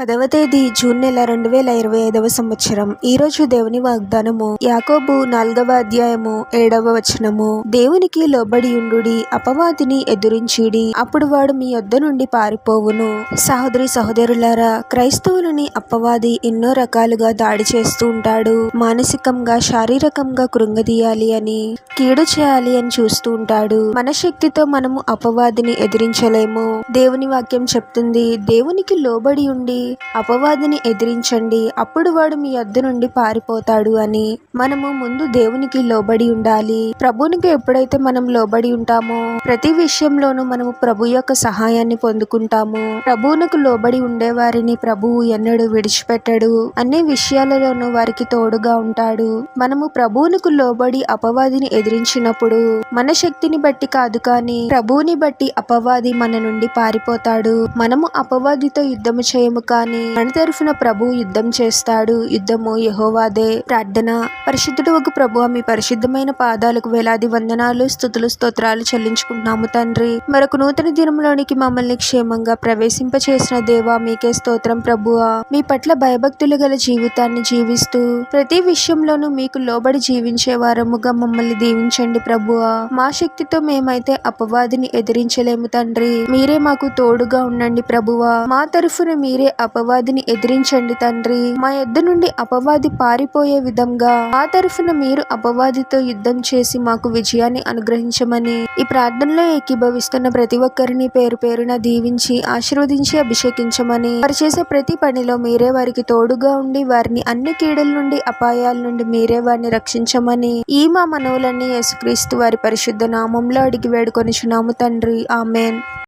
10వ తేదీ జూన్ నెల 2025వ సంవత్సరం. ఈరోజు దేవుని వాగ్దానము యాకోబు 4వ అధ్యాయము 7వ వచనము. దేవునికి లోబడి ఉండుడి, అపవాదిని ఎదురించుడి, అప్పుడు వాడు మీ యొద్ద నుండి పారిపోవును. సహోదరి సహోదరులారా, క్రైస్తవులని అపవాది ఎన్నో రకాలుగా దాడి చేస్తూ ఉంటాడు. మానసికంగా, శారీరకంగా కృంగదీయాలి అని, కీడు చేయాలి అని చూస్తూ ఉంటాడు. మన శక్తితో మనము అపవాదిని ఎదిరించలేము. దేవుని వాక్యం చెప్తుంది, దేవునికి లోబడి ఉండి అపవాదిని ఎదిరించండి, అప్పుడు వాడు మీ యొద్ద నుండి పారిపోతాడు అని. మనము ముందు దేవునికి లోబడి ఉండాలి. ప్రభువునికి ఎప్పుడైతే మనం లోబడి ఉంటామో ప్రతి విషయంలోనూ మనము ప్రభు యొక్క సహాయాన్ని పొందుకుంటాము. ప్రభువునకు లోబడి ఉండేవారిని ప్రభువు ఎన్నడూ విడిచిపెట్టడు. అన్ని విషయాలలోనూ వారికి తోడుగా ఉంటాడు. మనము ప్రభువునకు లోబడి అపవాదిని ఎదిరించినప్పుడు మన శక్తిని బట్టి కాదు, కానీ ప్రభువుని బట్టి అపవాది మన నుండి పారిపోతాడు. మనము అపవాదితో యుద్ధము చేయము, కానీ మన తరఫున ప్రభు యుద్ధం చేస్తాడు. యుద్ధము యెహోవాదే. ప్రార్థన. పరిశుద్ధుడవగు ప్రభువా, మీ పరిశుద్ధమైన పాదాలకు వేలాది వందనాలు, స్తుతులు, స్తోత్రాలు చెల్లించుకుంటున్నాము తండ్రి. మరొక నూతన దినంలోనికి మమ్మల్ని క్షేమంగా ప్రవేశింపచేసిన దేవా, మీకే స్తోత్రం ప్రభువా. మీ పట్ల భయభక్తులు గల జీవితాన్ని జీవిస్తూ ప్రతి విషయంలోనూ మీకు లోబడి జీవించే వారముగా మమ్మల్ని దీవించండి ప్రభువా. మా శక్తితో మేమైతే అపవాదిని ఎదిరించలేము తండ్రి. మీరే మాకు తోడుగా ఉండండి ప్రభువా. మా తరఫున మీరే అపవాదిని ఎదిరించండి తండ్రి. మా యొద్ద నుండి అపవాది పారిపోయే విధంగా మా తరఫున మీరు అపవాదితో యుద్ధం చేసి మాకు విజయాన్ని అనుగ్రహించమని ఈ ప్రార్థనలో ఏకీభవిస్తున్న ప్రతి ఒక్కరిని పేరు పేరున దీవించి ఆశీర్వదించి అభిషేకించమని, వారు చేసే ప్రతి పనిలో మీరే వారికి తోడుగా ఉండి వారిని అన్ని కీడుల నుండి, అపాయాల నుండి మీరే వారిని రక్షించమని ఈ మా మనవులన్నీ యేసుక్రీస్తు వారి పరిశుద్ధ నామంలో అడిగి వేడుకొనిచున్నాము తండ్రి. ఆమెన్.